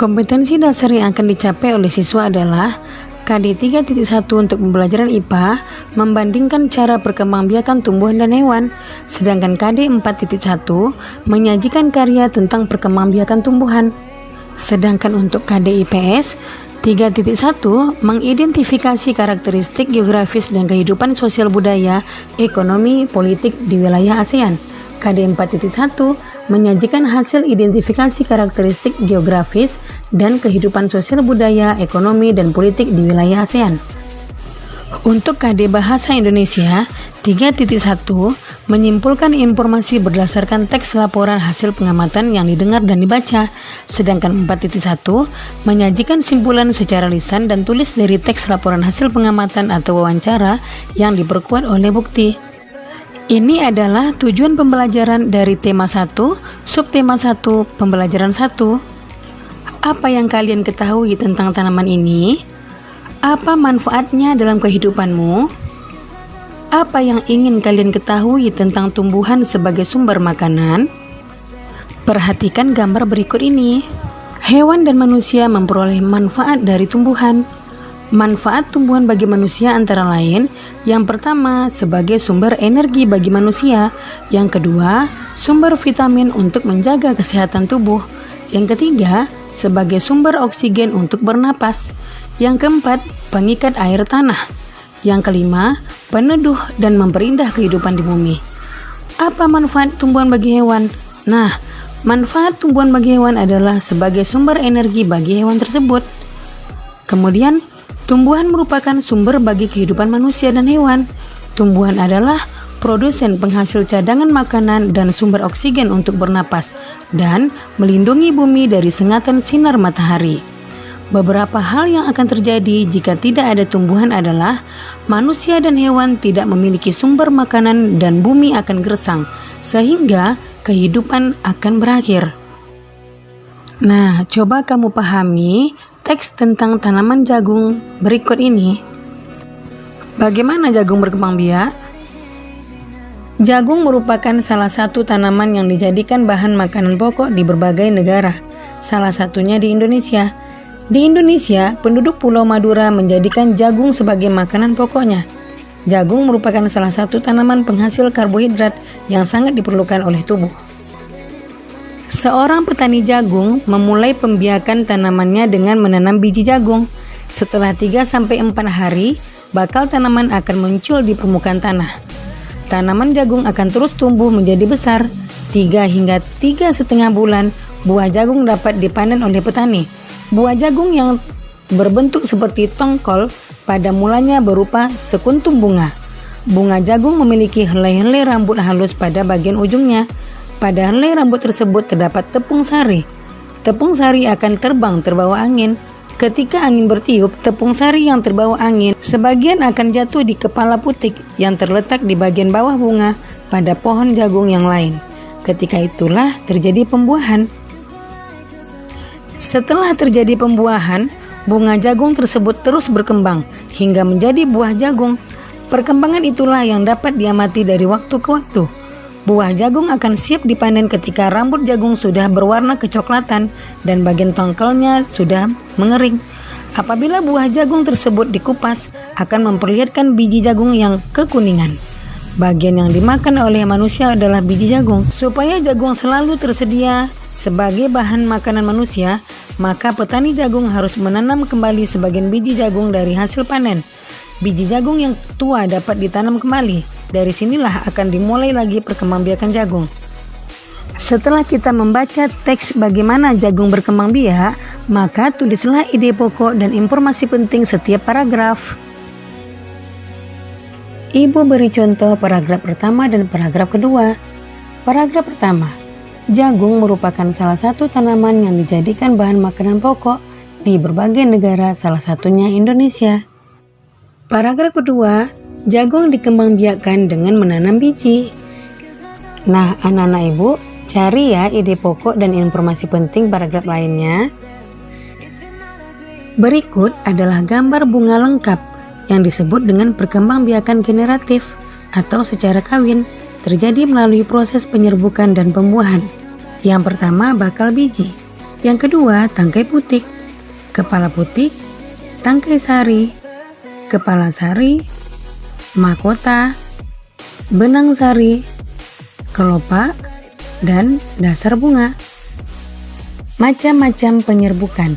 Kompetensi dasar yang akan dicapai oleh siswa adalah KD 3.1 untuk pembelajaran IPA membandingkan cara perkembangbiakan tumbuhan dan hewan, sedangkan KD 4.1 menyajikan karya tentang perkembangbiakan tumbuhan. Sedangkan untuk KD IPS 3.1 mengidentifikasi karakteristik geografis dan kehidupan sosial budaya, ekonomi, politik di wilayah ASEAN. KD 4.1 menyajikan hasil identifikasi karakteristik geografis dan kehidupan sosial budaya, ekonomi, dan politik di wilayah ASEAN. Untuk KD Bahasa Indonesia 3.1 menyimpulkan informasi berdasarkan teks laporan hasil pengamatan yang didengar dan dibaca, sedangkan 4.1 menyajikan simpulan secara lisan dan tulis dari teks laporan hasil pengamatan atau wawancara yang diperkuat oleh bukti. Ini adalah tujuan pembelajaran dari tema 1, subtema 1, pembelajaran 1. Apa yang kalian ketahui tentang tanaman ini? Apa manfaatnya dalam kehidupanmu? Apa yang ingin kalian ketahui tentang tumbuhan sebagai sumber makanan? Perhatikan gambar berikut ini. Hewan dan manusia memperoleh manfaat dari tumbuhan. Manfaat tumbuhan bagi manusia antara lain, yang pertama sebagai sumber energi bagi manusia, yang kedua sumber vitamin untuk menjaga kesehatan tubuh, yang ketiga sebagai sumber oksigen untuk bernapas, yang keempat pengikat air tanah, yang kelima peneduh dan memperindah kehidupan di bumi. Apa manfaat tumbuhan bagi hewan? Nah, manfaat tumbuhan bagi hewan adalah sebagai sumber energi bagi hewan tersebut. Kemudian tumbuhan merupakan sumber bagi kehidupan manusia dan hewan. Tumbuhan adalah produsen penghasil cadangan makanan dan sumber oksigen untuk bernapas dan melindungi bumi dari sengatan sinar matahari. Beberapa hal yang akan terjadi jika tidak ada tumbuhan adalah manusia dan hewan tidak memiliki sumber makanan dan bumi akan gersang, sehingga kehidupan akan berakhir. Nah, coba kamu pahami teks tentang tanaman jagung berikut ini. Bagaimana jagung berkembang biak? Jagung merupakan salah satu tanaman yang dijadikan bahan makanan pokok di berbagai negara, salah satunya di Indonesia. Di Indonesia, penduduk Pulau Madura menjadikan jagung sebagai makanan pokoknya. Jagung merupakan salah satu tanaman penghasil karbohidrat yang sangat diperlukan oleh tubuh. Seorang petani jagung memulai pembiakan tanamannya dengan menanam biji jagung. Setelah 3-4 hari, bakal tanaman akan muncul di permukaan tanah. Tanaman jagung akan terus tumbuh menjadi besar. 3 hingga 3,5 bulan, buah jagung dapat dipanen oleh petani. Buah jagung yang berbentuk seperti tongkol pada mulanya berupa sekuntum bunga. Bunga jagung memiliki helai-helai rambut halus pada bagian ujungnya. Pada helai rambut tersebut terdapat tepung sari. Tepung sari akan terbang terbawa angin. Ketika angin bertiup, tepung sari yang terbawa angin sebagian akan jatuh di kepala putik yang terletak di bagian bawah bunga pada pohon jagung yang lain. Ketika itulah terjadi pembuahan. Setelah terjadi pembuahan, bunga jagung tersebut terus berkembang hingga menjadi buah jagung. Perkembangan itulah yang dapat diamati dari waktu ke waktu. Buah jagung akan siap dipanen ketika rambut jagung sudah berwarna kecoklatan dan bagian tongkolnya sudah mengering. Apabila buah jagung tersebut dikupas, akan memperlihatkan biji jagung yang kekuningan. Bagian yang dimakan oleh manusia adalah biji jagung. Supaya jagung selalu tersedia sebagai bahan makanan manusia, maka petani jagung harus menanam kembali sebagian biji jagung dari hasil panen. Biji jagung yang tua dapat ditanam kembali. Dari sinilah akan dimulai lagi perkembangbiakan jagung. Setelah kita membaca teks bagaimana jagung berkembang biak, maka tulislah ide pokok dan informasi penting setiap paragraf. Ibu beri contoh paragraf pertama dan paragraf kedua. Paragraf pertama, jagung merupakan salah satu tanaman yang dijadikan bahan makanan pokok di berbagai negara, salah satunya Indonesia. Paragraf kedua, jagung dikembangbiakkan dengan menanam biji. Nah, anak-anak ibu, cari ya ide pokok dan informasi penting paragraf lainnya. Berikut adalah gambar bunga lengkap yang disebut dengan perkembangbiakan generatif atau secara kawin terjadi melalui proses penyerbukan dan pembuahan. Yang pertama bakal biji, yang kedua tangkai putik, kepala putik, tangkai sari, kepala sari, mahkota, benang sari, kelopak, dan dasar bunga. Macam-macam penyerbukan.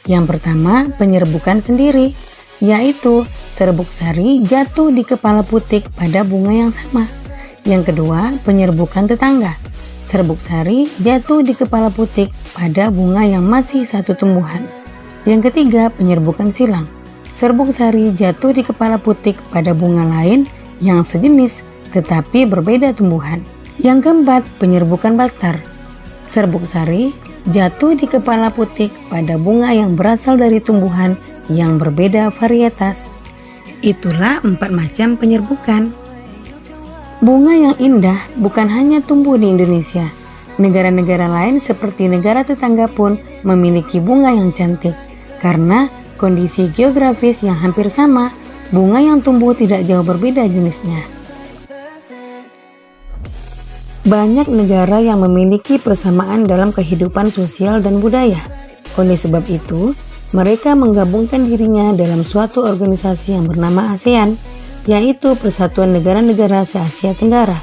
Yang pertama penyerbukan sendiri, yaitu serbuk sari jatuh di kepala putik pada bunga yang sama. Yang kedua penyerbukan tetangga. Serbuk sari jatuh di kepala putik pada bunga yang masih satu tumbuhan. Yang ketiga penyerbukan silang. Serbuk sari jatuh di kepala putik pada bunga lain yang sejenis tetapi berbeda tumbuhan. Yang keempat, penyerbukan bastar. Serbuk sari jatuh di kepala putik pada bunga yang berasal dari tumbuhan yang berbeda varietas. Itulah 4 macam penyerbukan. Bunga yang indah bukan hanya tumbuh di Indonesia. Negara-negara lain seperti negara tetangga pun memiliki bunga yang cantik. Karena kondisi geografis yang hampir sama, bunga yang tumbuh tidak jauh berbeda jenisnya. Banyak negara yang memiliki persamaan dalam kehidupan sosial dan budaya. Oleh sebab itu, mereka menggabungkan dirinya dalam suatu organisasi yang bernama ASEAN, yaitu Persatuan Negara-Negara se-Asia Tenggara.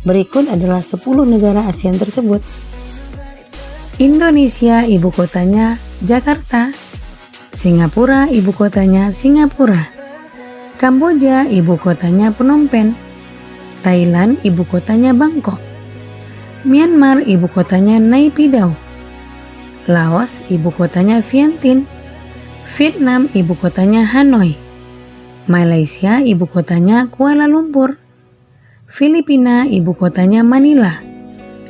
Berikut adalah 10 negara ASEAN tersebut. Indonesia, ibu kotanya Jakarta. Singapura, ibu kotanya Singapura. Kamboja, ibu kotanya Phnom Penh. Thailand, ibu kotanya Bangkok. Myanmar, ibu kotanya Nay Pyidaw. Laos, ibu kotanya Vientiane. Vietnam, ibu kotanya Hanoi. Malaysia, ibu kotanya Kuala Lumpur. Filipina, ibu kotanya Manila.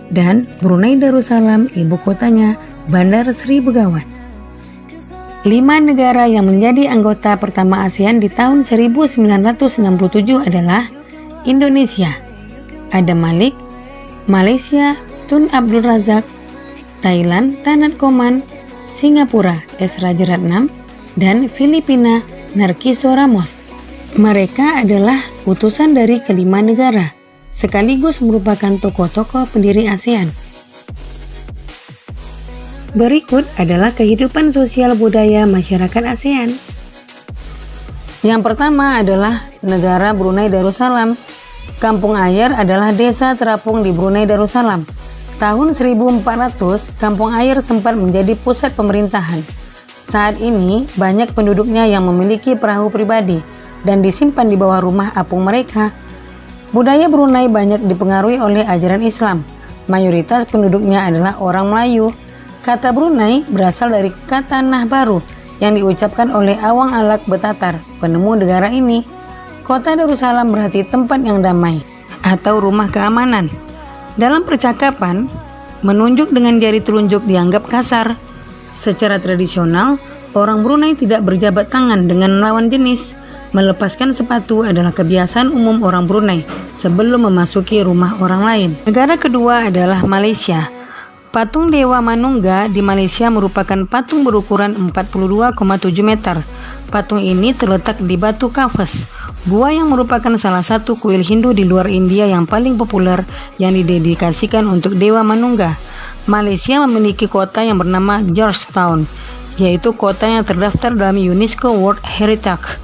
Dan Brunei Darussalam, ibu kotanya Bandar Sri Begawan. 5 negara yang menjadi anggota pertama ASEAN di tahun 1967 adalah Indonesia, Adam Malik, Malaysia, Tun Abdul Razak, Thailand, Tanat Koman, Singapura, S. Rajaratnam, dan Filipina, Narciso Ramos. Mereka adalah utusan dari kelima negara, sekaligus merupakan tokoh-tokoh pendiri ASEAN. Berikut adalah kehidupan sosial budaya masyarakat ASEAN. Yang pertama adalah negara Brunei Darussalam. Kampung Ayer adalah desa terapung di Brunei Darussalam. Tahun 1400, Kampung Ayer sempat menjadi pusat pemerintahan. Saat ini, banyak penduduknya yang memiliki perahu pribadi dan disimpan di bawah rumah apung mereka. Budaya Brunei banyak dipengaruhi oleh ajaran Islam. Mayoritas penduduknya adalah orang Melayu. Kata Brunei berasal dari kata Nah Baru yang diucapkan oleh Awang Alak Betatar, penemu negara ini. Kota Darussalam berarti tempat yang damai atau rumah keamanan. Dalam percakapan, menunjuk dengan jari telunjuk dianggap kasar. Secara tradisional, orang Brunei tidak berjabat tangan dengan lawan jenis. Melepaskan sepatu adalah kebiasaan umum orang Brunei sebelum memasuki rumah orang lain. Negara kedua adalah Malaysia. Patung Dewa Manungga di Malaysia merupakan patung berukuran 42,7 meter. Patung ini terletak di Batu Kafes, gua yang merupakan salah satu kuil Hindu di luar India yang paling populer yang didedikasikan untuk Dewa Manungga. Malaysia memiliki kota yang bernama Georgetown, yaitu kota yang terdaftar dalam UNESCO World Heritage.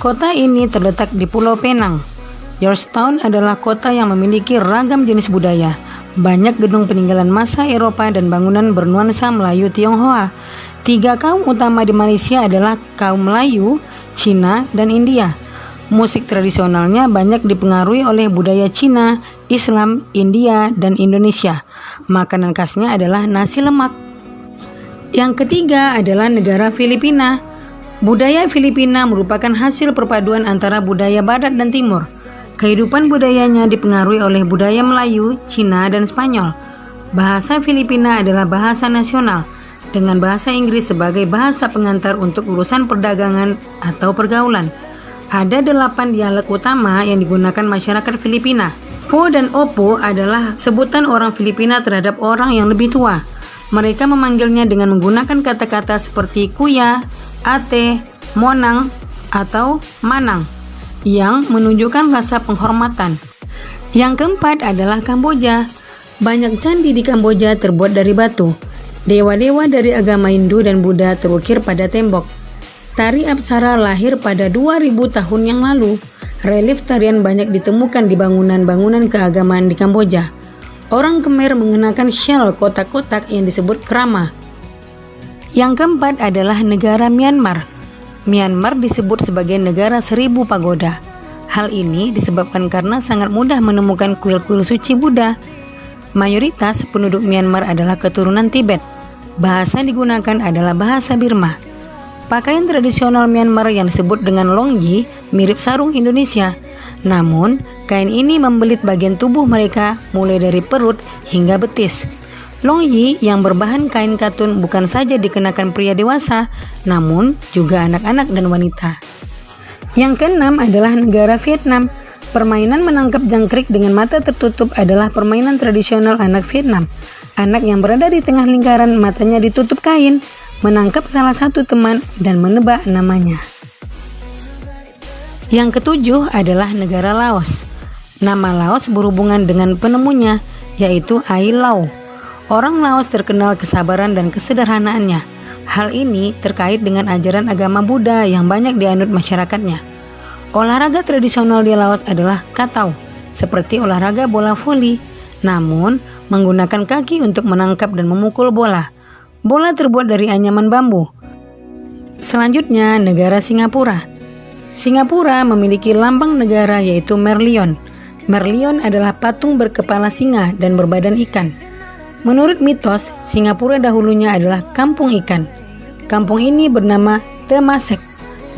Kota ini terletak di Pulau Penang. Georgetown adalah kota yang memiliki ragam jenis budaya. Banyak gedung peninggalan masa Eropa dan bangunan bernuansa Melayu Tionghoa. 3 kaum utama di Malaysia adalah kaum Melayu, Cina, dan India. Musik tradisionalnya banyak dipengaruhi oleh budaya Cina, Islam, India, dan Indonesia. Makanan khasnya adalah nasi lemak. Yang ketiga adalah negara Filipina. Budaya Filipina merupakan hasil perpaduan antara budaya Barat dan Timur. Kehidupan budayanya dipengaruhi oleh budaya Melayu, Cina, dan Spanyol. Bahasa Filipina adalah bahasa nasional, dengan bahasa Inggris sebagai bahasa pengantar untuk urusan perdagangan atau pergaulan. Ada 8 dialek utama yang digunakan masyarakat Filipina. Po dan opo adalah sebutan orang Filipina terhadap orang yang lebih tua. Mereka memanggilnya dengan menggunakan kata-kata seperti kuya, ate, monang, atau manang, yang menunjukkan rasa penghormatan. Yang keempat adalah Kamboja. Banyak candi di Kamboja terbuat dari batu. Dewa-dewa dari agama Hindu dan Buddha terukir pada tembok. Tari Apsara lahir pada 2000 tahun yang lalu. Relief tarian banyak ditemukan di bangunan-bangunan keagamaan di Kamboja. Orang Khmer mengenakan syal kotak-kotak yang disebut krama. Yang keempat adalah negara Myanmar. Myanmar disebut sebagai negara 1000 pagoda. Hal ini disebabkan karena sangat mudah menemukan kuil-kuil suci Buddha. Mayoritas penduduk Myanmar adalah keturunan Tibet. Bahasa yang digunakan adalah bahasa Burma. Pakaian tradisional Myanmar yang disebut dengan longyi mirip sarung Indonesia. Namun, kain ini membelit bagian tubuh mereka mulai dari perut hingga betis. Longyi yang berbahan kain katun bukan saja dikenakan pria dewasa, namun juga anak-anak dan wanita. Yang keenam adalah negara Vietnam. Permainan menangkap jangkrik dengan mata tertutup adalah permainan tradisional anak Vietnam. Anak yang berada di tengah lingkaran matanya ditutup kain, menangkap salah satu teman dan menebak namanya. Yang ketujuh adalah negara Laos. Nama Laos berhubungan dengan penemunya, yaitu Ai Lau. Orang Laos terkenal kesabaran dan kesederhanaannya. Hal ini terkait dengan ajaran agama Buddha yang banyak dianut masyarakatnya. Olahraga tradisional di Laos adalah katau, seperti olahraga bola voli, namun menggunakan kaki untuk menangkap dan memukul bola. Bola terbuat dari anyaman bambu. Selanjutnya, negara Singapura. Singapura memiliki lambang negara yaitu Merlion. Merlion adalah patung berkepala singa dan berbadan ikan. Menurut mitos, Singapura dahulunya adalah kampung ikan. Kampung ini bernama Temasek,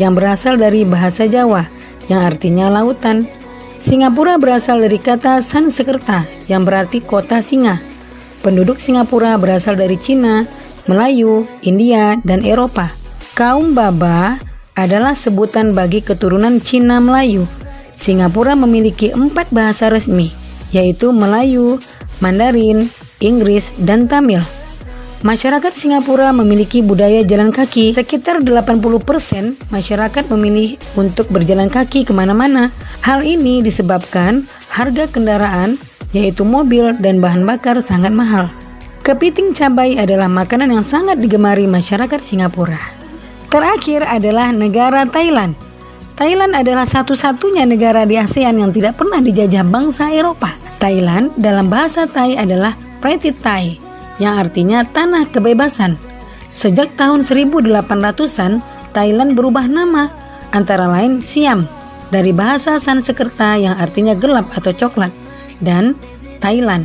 yang berasal dari bahasa Jawa, yang artinya lautan. Singapura berasal dari kata Sanskerta, yang berarti kota singa. Penduduk Singapura berasal dari Cina, Melayu, India, dan Eropa. Kaum Baba adalah sebutan bagi keturunan Cina Melayu. Singapura memiliki 4 bahasa resmi, yaitu Melayu, Mandarin, Inggris, dan Tamil. Masyarakat Singapura memiliki budaya jalan kaki. Sekitar 80% masyarakat memilih untuk berjalan kaki kemana-mana. Hal ini disebabkan harga kendaraan, yaitu mobil dan bahan bakar, sangat mahal. Kepiting cabai adalah makanan yang sangat digemari masyarakat Singapura. Terakhir adalah negara Thailand. Thailand adalah satu-satunya negara di ASEAN yang tidak pernah dijajah bangsa Eropa. Thailand dalam bahasa Thai adalah Pratit Thai, yang artinya tanah kebebasan. Sejak tahun 1800-an, Thailand berubah nama, antara lain Siam, dari bahasa Sanskerta yang artinya gelap atau coklat, dan Thailand.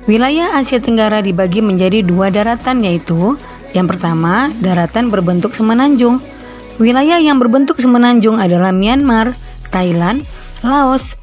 Wilayah Asia Tenggara dibagi menjadi 2 daratan, yaitu yang pertama, daratan berbentuk semenanjung. Wilayah yang berbentuk semenanjung adalah Myanmar, Thailand, Laos,